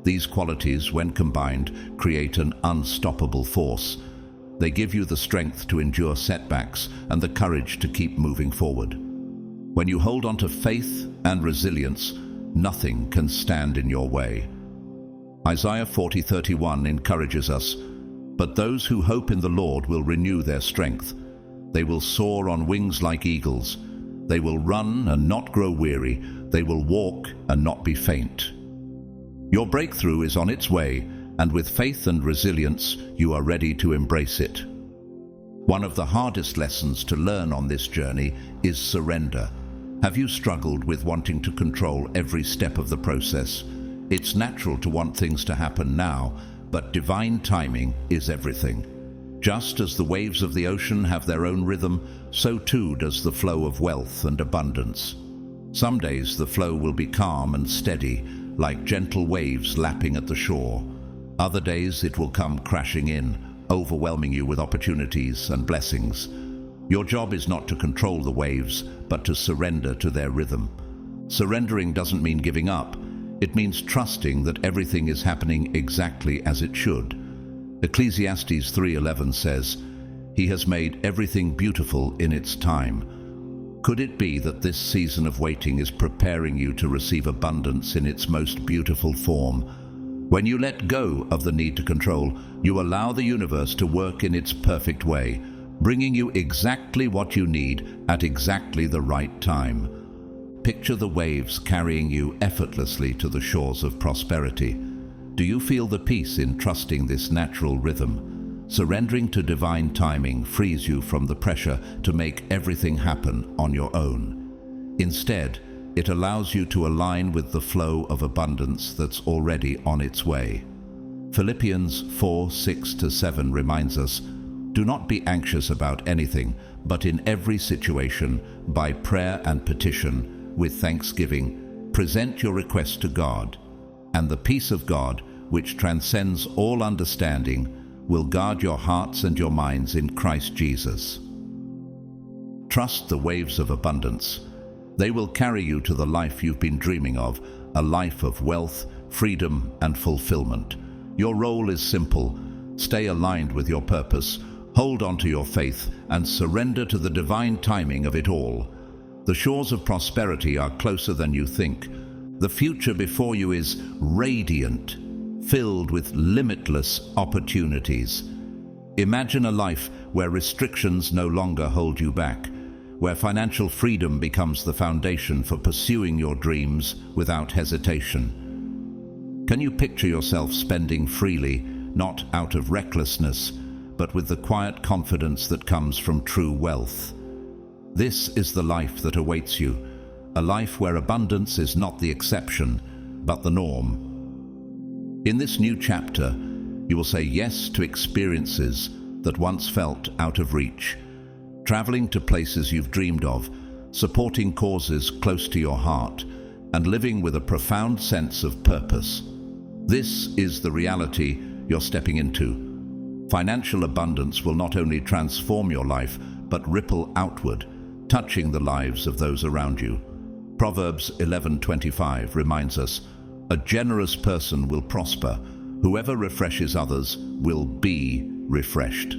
These qualities, when combined, create an unstoppable force. They give you the strength to endure setbacks and the courage to keep moving forward. When you hold on to faith and resilience, nothing can stand in your way. Isaiah 40:31 encourages us, but those who hope in the Lord will renew their strength. They will soar on wings like eagles. They will run and not grow weary. They will walk and not be faint. Your breakthrough is on its way, and with faith and resilience, you are ready to embrace it. One of the hardest lessons to learn on this journey is surrender. Have you struggled with wanting to control every step of the process? It's natural to want things to happen now, but divine timing is everything. Just as the waves of the ocean have their own rhythm, so too does the flow of wealth and abundance. Some days the flow will be calm and steady, like gentle waves lapping at the shore. Other days it will come crashing in, overwhelming you with opportunities and blessings. Your job is not to control the waves, but to surrender to their rhythm. Surrendering doesn't mean giving up. It means trusting that everything is happening exactly as it should. Ecclesiastes 3:11 says, "He has made everything beautiful in its time." Could it be that this season of waiting is preparing you to receive abundance in its most beautiful form? When you let go of the need to control, you allow the universe to work in its perfect way, bringing you exactly what you need at exactly the right time. Picture the waves carrying you effortlessly to the shores of prosperity. Do you feel the peace in trusting this natural rhythm? Surrendering to divine timing frees you from the pressure to make everything happen on your own. Instead, it allows you to align with the flow of abundance that's already on its way. Philippians 4:6-7 reminds us, "Do not be anxious about anything, but in every situation, by prayer and petition, with thanksgiving, present your requests to God, and the peace of God, which transcends all understanding, will guard your hearts and your minds in Christ Jesus." Trust the waves of abundance. They will carry you to the life you've been dreaming of, a life of wealth, freedom, and fulfillment. Your role is simple. Stay aligned with your purpose, hold on to your faith, and surrender to the divine timing of it all. The shores of prosperity are closer than you think. The future before you is radiant, filled with limitless opportunities. Imagine a life where restrictions no longer hold you back, where financial freedom becomes the foundation for pursuing your dreams without hesitation. Can you picture yourself spending freely, not out of recklessness, but with the quiet confidence that comes from true wealth? This is the life that awaits you, a life where abundance is not the exception, but the norm. In this new chapter, you will say yes to experiences that once felt out of reach, traveling to places you've dreamed of, supporting causes close to your heart, and living with a profound sense of purpose. This is the reality you're stepping into. Financial abundance will not only transform your life, but ripple outward, touching the lives of those around you. Proverbs 11:25 reminds us, "A generous person will prosper. Whoever refreshes others will be refreshed."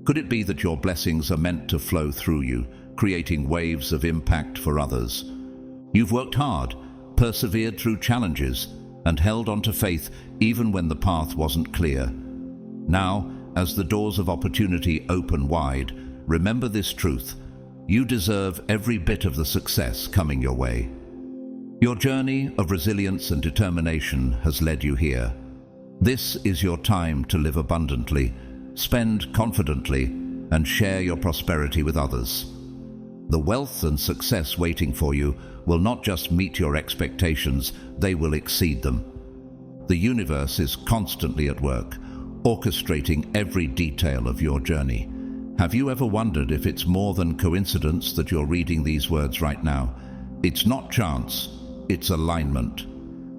Could it be that your blessings are meant to flow through you, creating waves of impact for others? You've worked hard, persevered through challenges, and held on to faith even when the path wasn't clear. Now, as the doors of opportunity open wide, remember this truth: you deserve every bit of the success coming your way. Your journey of resilience and determination has led you here. This is your time to live abundantly, spend confidently, and share your prosperity with others. The wealth and success waiting for you will not just meet your expectations, they will exceed them. The universe is constantly at work, orchestrating every detail of your journey. Have you ever wondered if it's more than coincidence that you're reading these words right now? It's not chance, it's alignment.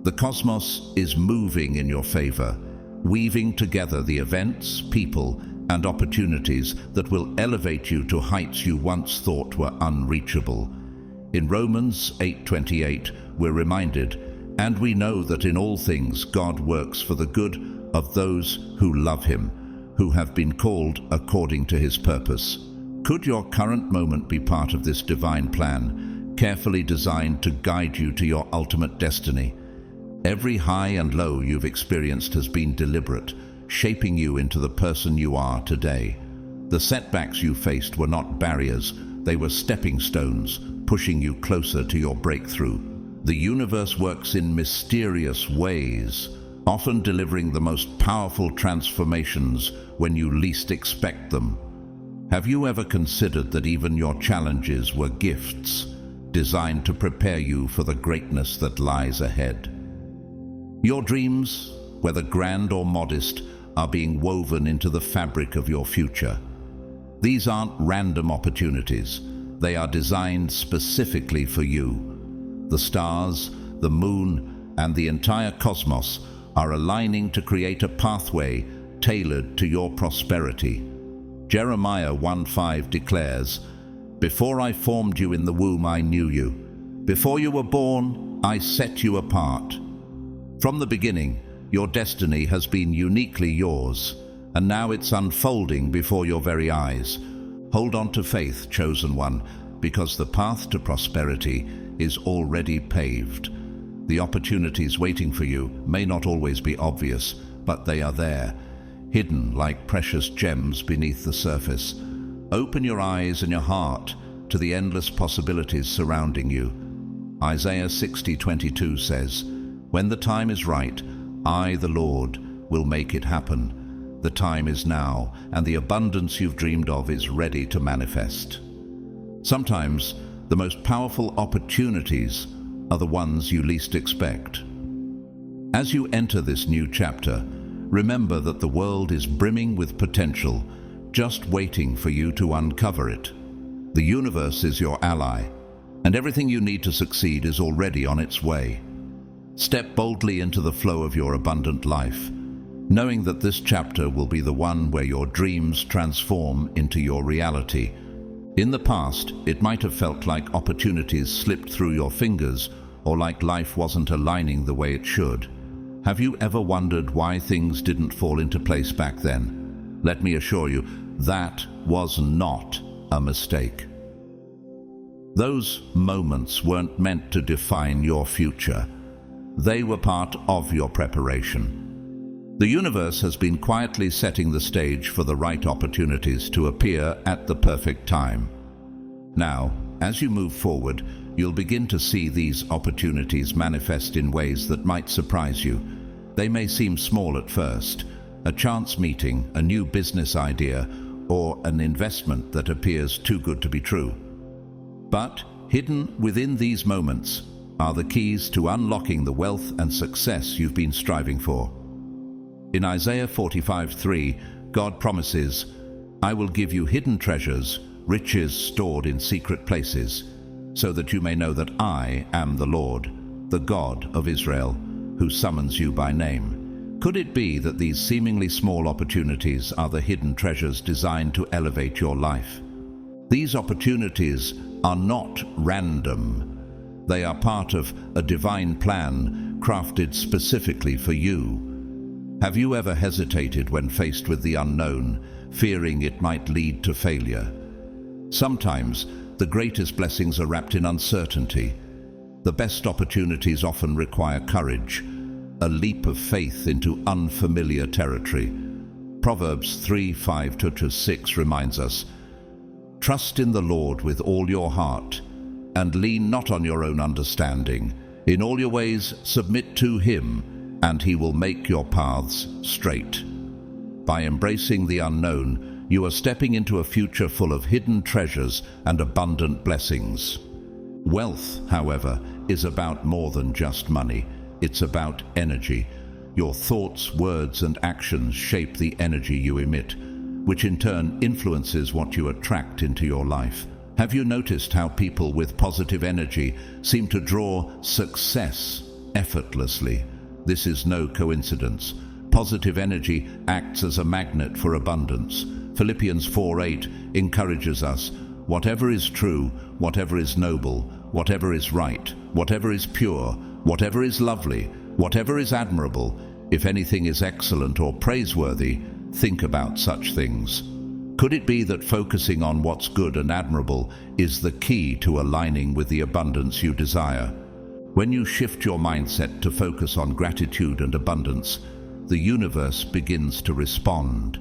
The cosmos is moving in your favor, weaving together the events, people, and opportunities that will elevate you to heights you once thought were unreachable. In Romans 8:28, we're reminded, "And we know that in all things God works for the good of those who love Him, who have been called according to His purpose." Could your current moment be part of this divine plan, carefully designed to guide you to your ultimate destiny? Every high and low you've experienced has been deliberate, shaping you into the person you are today. The setbacks you faced were not barriers, they were stepping stones, pushing you closer to your breakthrough. The universe works in mysterious ways, often delivering the most powerful transformations when you least expect them. Have you ever considered that even your challenges were gifts designed to prepare you for the greatness that lies ahead? Your dreams, whether grand or modest, are being woven into the fabric of your future. These aren't random opportunities. They are designed specifically for you. The stars, the moon, and the entire cosmos are aligning to create a pathway tailored to your prosperity. Jeremiah 1:5 declares, "Before I formed you in the womb, I knew you. Before you were born, I set you apart." From the beginning, your destiny has been uniquely yours, and now it's unfolding before your very eyes. Hold on to faith, chosen one, because the path to prosperity is already paved. The opportunities waiting for you may not always be obvious, but they are there, hidden like precious gems beneath the surface. Open your eyes and your heart to the endless possibilities surrounding you. Isaiah 60:22 says, "When the time is right, I, the Lord, will make it happen. The time is now, and the abundance you've dreamed of is ready to manifest." Sometimes, the most powerful opportunities are the ones you least expect. As you enter this new chapter, remember that the world is brimming with potential, just waiting for you to uncover it. The universe is your ally, and everything you need to succeed is already on its way. Step boldly into the flow of your abundant life, knowing that this chapter will be the one where your dreams transform into your reality. In the past, it might have felt like opportunities slipped through your fingers, or like life wasn't aligning the way it should. Have you ever wondered why things didn't fall into place back then? Let me assure you, that was not a mistake. Those moments weren't meant to define your future. They were part of your preparation. The universe has been quietly setting the stage for the right opportunities to appear at the perfect time. Now, as you move forward, you'll begin to see these opportunities manifest in ways that might surprise you. They may seem small at first, a chance meeting, a new business idea, or an investment that appears too good to be true. But hidden within these moments are the keys to unlocking the wealth and success you've been striving for. In Isaiah 45:3, God promises, "I will give you hidden treasures, riches stored in secret places, so that you may know that I am the Lord, the God of Israel, who summons you by name." Could it be that these seemingly small opportunities are the hidden treasures designed to elevate your life? These opportunities are not random. They are part of a divine plan crafted specifically for you. Have you ever hesitated when faced with the unknown, fearing it might lead to failure? Sometimes the greatest blessings are wrapped in uncertainty. The best opportunities often require courage, a leap of faith into unfamiliar territory. Proverbs 3:5-6 reminds us, "Trust in the Lord with all your heart, and lean not on your own understanding. In all your ways submit to Him, and He will make your paths straight." By embracing the unknown, you are stepping into a future full of hidden treasures and abundant blessings. Wealth, however, is about more than just money. It's about energy. Your thoughts, words, and actions shape the energy you emit, which in turn influences what you attract into your life. Have you noticed how people with positive energy seem to draw success effortlessly? This is no coincidence. Positive energy acts as a magnet for abundance. Philippians 4:8 encourages us, "Whatever is true, whatever is noble, whatever is right, whatever is pure, whatever is lovely, whatever is admirable, if anything is excellent or praiseworthy, think about such things." Could it be that focusing on what's good and admirable is the key to aligning with the abundance you desire? When you shift your mindset to focus on gratitude and abundance, the universe begins to respond.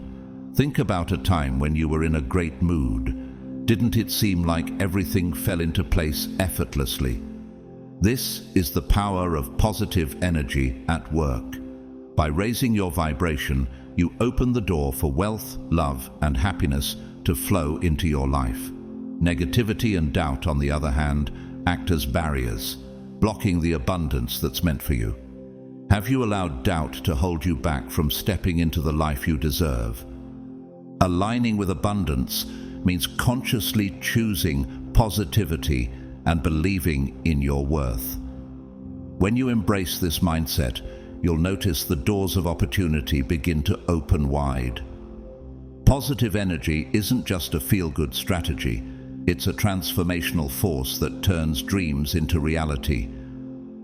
Think about a time when you were in a great mood. Didn't it seem like everything fell into place effortlessly? This is the power of positive energy at work. By raising your vibration, you open the door for wealth, love, and happiness to flow into your life. Negativity and doubt, on the other hand, act as barriers, blocking the abundance that's meant for you. Have you allowed doubt to hold you back from stepping into the life you deserve? Aligning with abundance means consciously choosing positivity and believing in your worth. When you embrace this mindset, you'll notice the doors of opportunity begin to open wide. Positive energy isn't just a feel-good strategy, it's a transformational force that turns dreams into reality.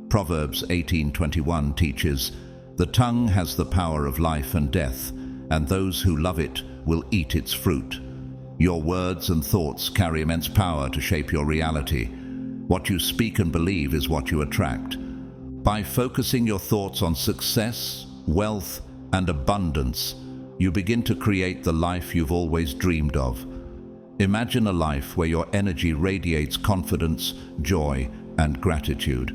Proverbs 18:21 teaches, "The tongue has the power of life and death, and those who love it will eat its fruit." Your words and thoughts carry immense power to shape your reality. What you speak and believe is what you attract. By focusing your thoughts on success, wealth, and abundance, you begin to create the life you've always dreamed of. Imagine a life where your energy radiates confidence, joy, and gratitude.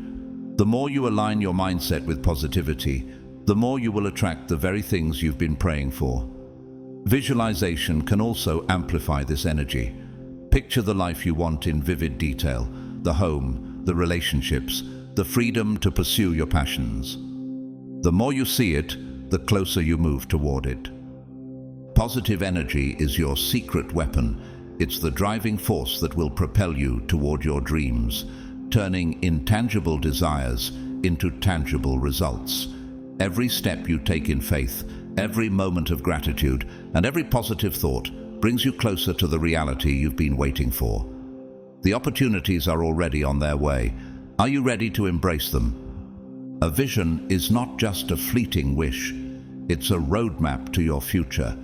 The more you align your mindset with positivity, the more you will attract the very things you've been praying for. Visualization can also amplify this energy. Picture the life you want in vivid detail: the home, the relationships, the freedom to pursue your passions. The more you see it, the closer you move toward it. Positive energy is your secret weapon. It's the driving force that will propel you toward your dreams, turning intangible desires into tangible results. Every step you take in faith, every moment of gratitude, and every positive thought brings you closer to the reality you've been waiting for. The opportunities are already on their way. Are you ready to embrace them? A vision is not just a fleeting wish, it's a roadmap to your future.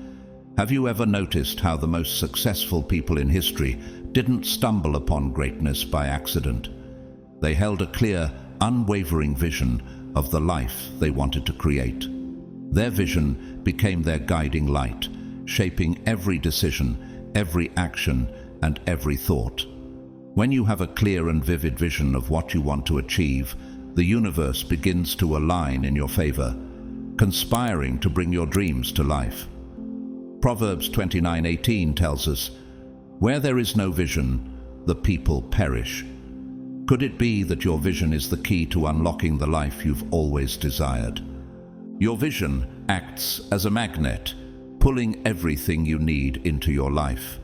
Have you ever noticed how the most successful people in history didn't stumble upon greatness by accident? They held a clear, unwavering vision of the life they wanted to create. Their vision became their guiding light, shaping every decision, every action, and every thought. When you have a clear and vivid vision of what you want to achieve, the universe begins to align in your favor, conspiring to bring your dreams to life. Proverbs 29:18 tells us, "Where there is no vision, the people perish." Could it be that your vision is the key to unlocking the life you've always desired? Your vision acts as a magnet, pulling everything you need into your life.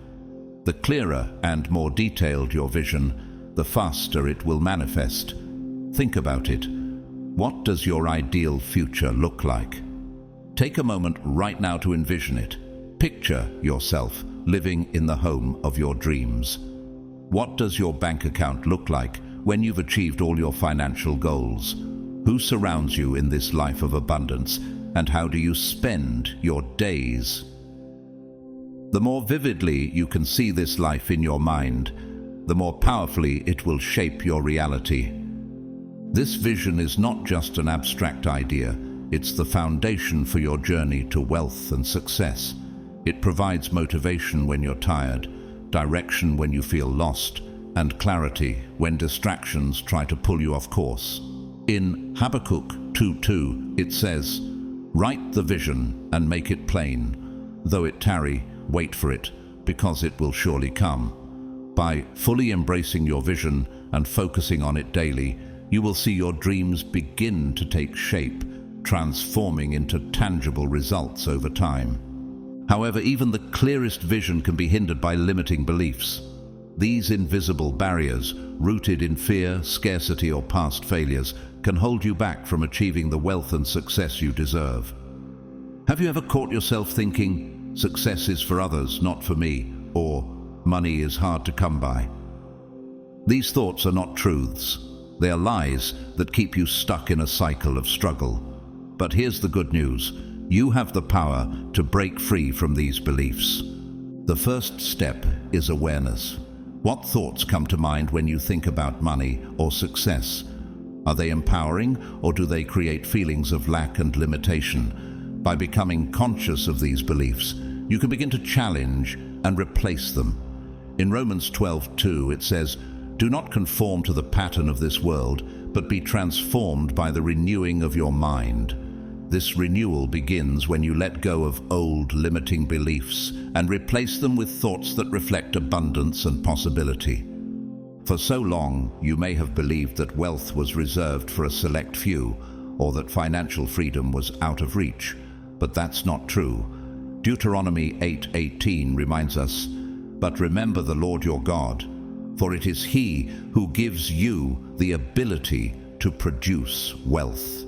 The clearer and more detailed your vision, the faster it will manifest. Think about it. What does your ideal future look like? Take a moment right now to envision it. Picture yourself living in the home of your dreams. What does your bank account look like when you've achieved all your financial goals? Who surrounds you in this life of abundance, and how do you spend your days? The more vividly you can see this life in your mind, the more powerfully it will shape your reality. This vision is not just an abstract idea, it's the foundation for your journey to wealth and success. It provides motivation when you're tired, direction when you feel lost, and clarity when distractions try to pull you off course. In Habakkuk 2:2, it says, "Write the vision and make it plain. Though it tarry, wait for it, because it will surely come." By fully embracing your vision and focusing on it daily, you will see your dreams begin to take shape, transforming into tangible results over time. However, even the clearest vision can be hindered by limiting beliefs. These invisible barriers, rooted in fear, scarcity, or past failures, can hold you back from achieving the wealth and success you deserve. Have you ever caught yourself thinking, "Success is for others, not for me," or "Money is hard to come by"? These thoughts are not truths. They are lies that keep you stuck in a cycle of struggle. But here's the good news. You have the power to break free from these beliefs. The first step is awareness. What thoughts come to mind when you think about money or success? Are they empowering, or do they create feelings of lack and limitation? By becoming conscious of these beliefs, you can begin to challenge and replace them. In Romans 12:2, it says, "Do not conform to the pattern of this world, but be transformed by the renewing of your mind." This renewal begins when you let go of old limiting beliefs and replace them with thoughts that reflect abundance and possibility. For so long, you may have believed that wealth was reserved for a select few, or that financial freedom was out of reach, but that's not true. Deuteronomy 8:18 reminds us, "But remember the Lord your God, for it is He who gives you the ability to produce wealth."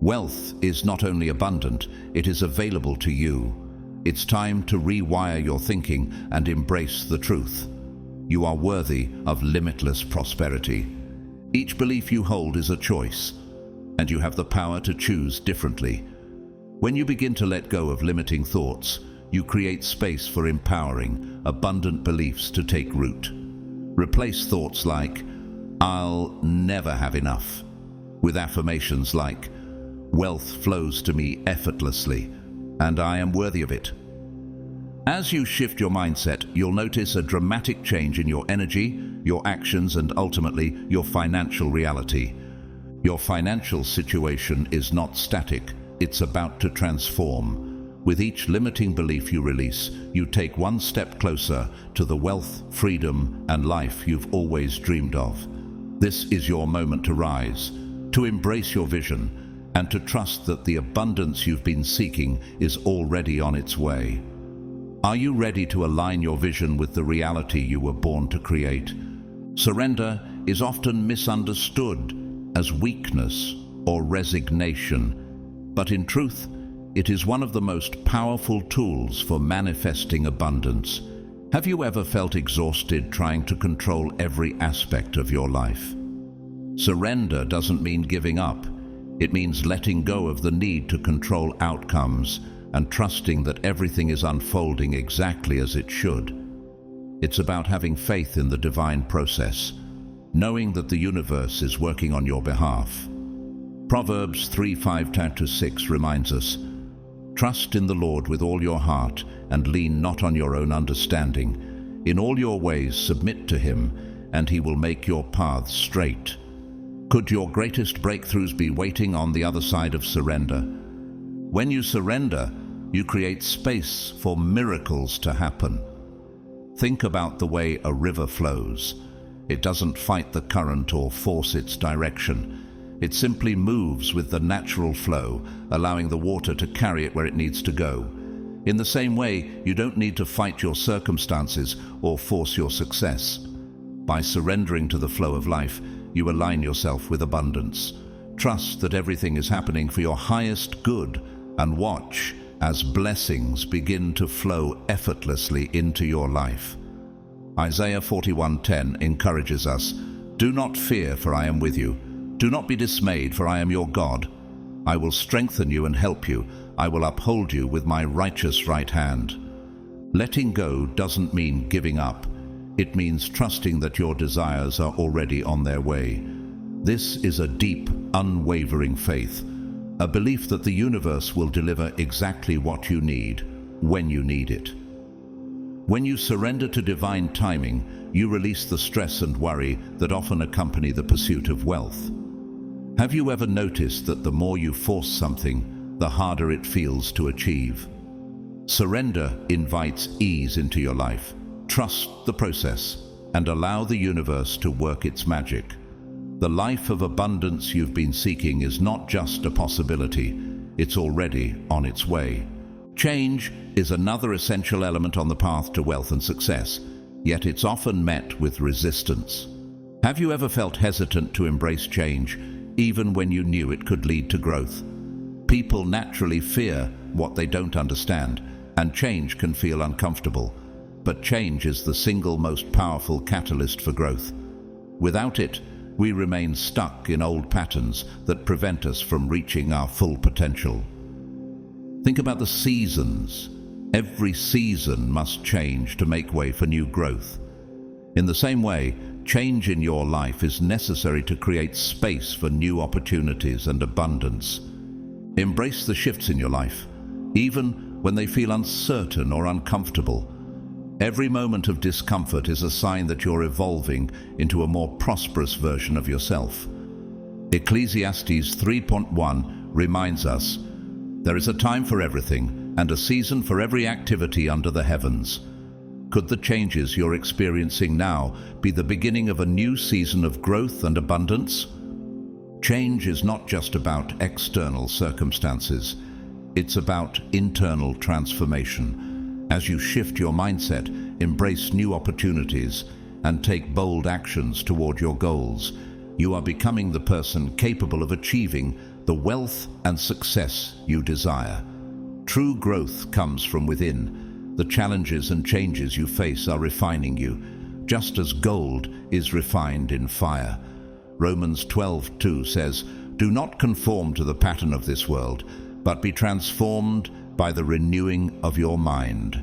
Wealth is not only abundant, it is available to you. It's time to rewire your thinking and embrace the truth. You are worthy of limitless prosperity. Each belief you hold is a choice, and you have the power to choose differently. When you begin to let go of limiting thoughts, you create space for empowering, abundant beliefs to take root. Replace thoughts like, "I'll never have enough," with affirmations like, "Wealth flows to me effortlessly, and I am worthy of it." As you shift your mindset, you'll notice a dramatic change in your energy, your actions, and ultimately, your financial reality. Your financial situation is not static, it's about to transform. With each limiting belief you release, you take one step closer to the wealth, freedom, and life you've always dreamed of. This is your moment to rise, to embrace your vision, and to trust that the abundance you've been seeking is already on its way. Are you ready to align your vision with the reality you were born to create? Surrender is often misunderstood as weakness or resignation, but in truth, it is one of the most powerful tools for manifesting abundance. Have you ever felt exhausted trying to control every aspect of your life? Surrender doesn't mean giving up. It means letting go of the need to control outcomes and trusting that everything is unfolding exactly as it should. It's about having faith in the divine process, knowing that the universe is working on your behalf. Proverbs 3:5-6 reminds us, "Trust in the Lord with all your heart and lean not on your own understanding. In all your ways submit to Him, and He will make your paths straight." Could your greatest breakthroughs be waiting on the other side of surrender? When you surrender, you create space for miracles to happen. Think about the way a river flows. It doesn't fight the current or force its direction. It simply moves with the natural flow, allowing the water to carry it where it needs to go. In the same way, you don't need to fight your circumstances or force your success. By surrendering to the flow of life, you align yourself with abundance. Trust that everything is happening for your highest good, and watch as blessings begin to flow effortlessly into your life. Isaiah 41:10 encourages us, "Do not fear, for I am with you. Do not be dismayed, for I am your God. I will strengthen you and help you. I will uphold you with my righteous right hand." Letting go doesn't mean giving up. It means trusting that your desires are already on their way. This is a deep, unwavering faith, a belief that the universe will deliver exactly what you need, when you need it. When you surrender to divine timing, you release the stress and worry that often accompany the pursuit of wealth. Have you ever noticed that the more you force something, the harder it feels to achieve? Surrender invites ease into your life. Trust the process and allow the universe to work its magic. The life of abundance you've been seeking is not just a possibility, it's already on its way. Change is another essential element on the path to wealth and success, yet it's often met with resistance. Have you ever felt hesitant to embrace change, even when you knew it could lead to growth? People naturally fear what they don't understand, and change can feel uncomfortable. But change is the single most powerful catalyst for growth. Without it, we remain stuck in old patterns that prevent us from reaching our full potential. Think about the seasons. Every season must change to make way for new growth. In the same way, change in your life is necessary to create space for new opportunities and abundance. Embrace the shifts in your life, even when they feel uncertain or uncomfortable. Every moment of discomfort is a sign that you're evolving into a more prosperous version of yourself. Ecclesiastes 3:1 reminds us, there is a time for everything and a season for every activity under the heavens. Could the changes you're experiencing now be the beginning of a new season of growth and abundance? Change is not just about external circumstances. It's about internal transformation. As you shift your mindset, embrace new opportunities, and take bold actions toward your goals, you are becoming the person capable of achieving the wealth and success you desire. True growth comes from within. The challenges and changes you face are refining you, just as gold is refined in fire. Romans 12:2 says, "Do not conform to the pattern of this world, but be transformed by the renewing of your mind."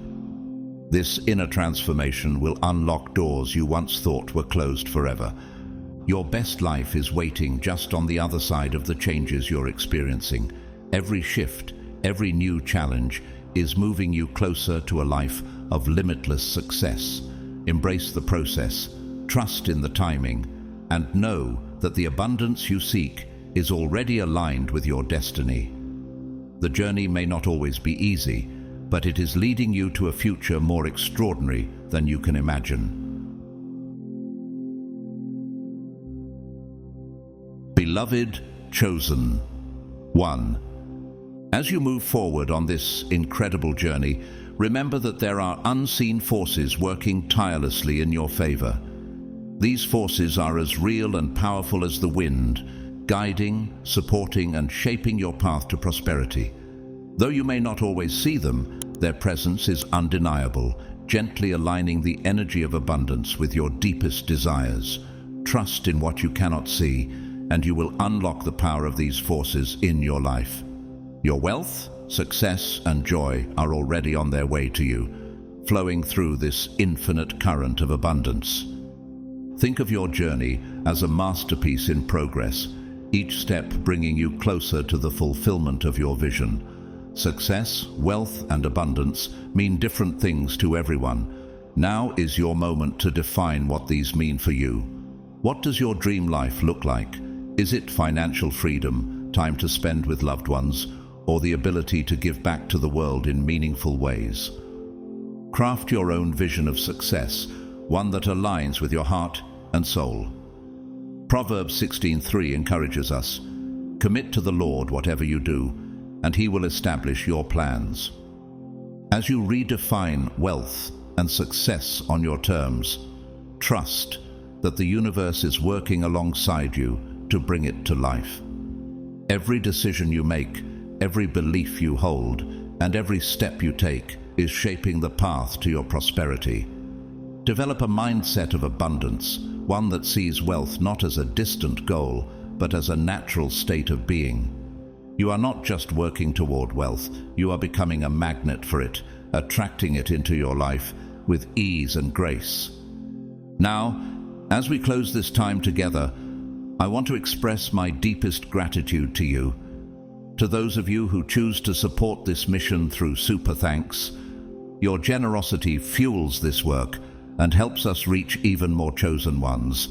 This inner transformation will unlock doors you once thought were closed forever. Your best life is waiting just on the other side of the changes you're experiencing. Every shift, every new challenge is moving you closer to a life of limitless success. Embrace the process, trust in the timing, and know that the abundance you seek is already aligned with your destiny. The journey may not always be easy, but it is leading you to a future more extraordinary than you can imagine. Beloved, chosen. 1. As you move forward on this incredible journey, remember that there are unseen forces working tirelessly in your favor. These forces are as real and powerful as the wind, guiding, supporting, and shaping your path to prosperity. Though you may not always see them, their presence is undeniable, gently aligning the energy of abundance with your deepest desires. Trust in what you cannot see, and you will unlock the power of these forces in your life. Your wealth, success, and joy are already on their way to you, flowing through this infinite current of abundance. Think of your journey as a masterpiece in progress, each step bringing you closer to the fulfillment of your vision. Success, wealth, and abundance mean different things to everyone. Now is your moment to define what these mean for you. What does your dream life look like? Is it financial freedom, time to spend with loved ones, or the ability to give back to the world in meaningful ways? Craft your own vision of success, one that aligns with your heart and soul. Proverbs 16:3 encourages us, "Commit to the Lord whatever you do, and He will establish your plans." As you redefine wealth and success on your terms, trust that the universe is working alongside you to bring it to life. Every decision you make, every belief you hold, and every step you take is shaping the path to your prosperity. Develop a mindset of abundance, one that sees wealth not as a distant goal, but as a natural state of being. You are not just working toward wealth, you are becoming a magnet for it, attracting it into your life with ease and grace. Now, as we close this time together, I want to express my deepest gratitude to you. To those of you who choose to support this mission through Super Thanks, your generosity fuels this work and helps us reach even more chosen ones.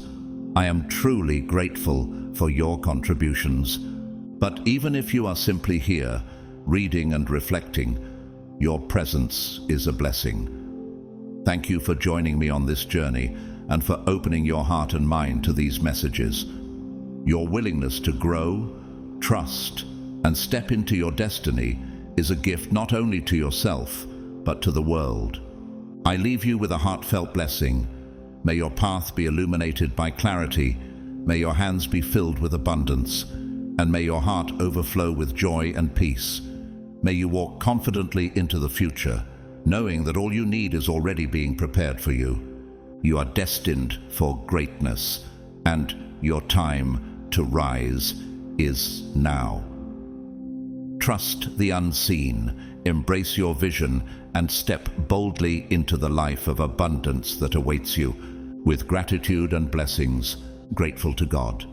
I am truly grateful for your contributions. But even if you are simply here, reading and reflecting, your presence is a blessing. Thank you for joining me on this journey and for opening your heart and mind to these messages. Your willingness to grow, trust, and step into your destiny is a gift not only to yourself, but to the world. I leave you with a heartfelt blessing. May your path be illuminated by clarity, may your hands be filled with abundance, and may your heart overflow with joy and peace. May you walk confidently into the future, knowing that all you need is already being prepared for you. You are destined for greatness, and your time to rise is now. Trust the unseen, embrace your vision, and step boldly into the life of abundance that awaits you. With gratitude and blessings, grateful to God.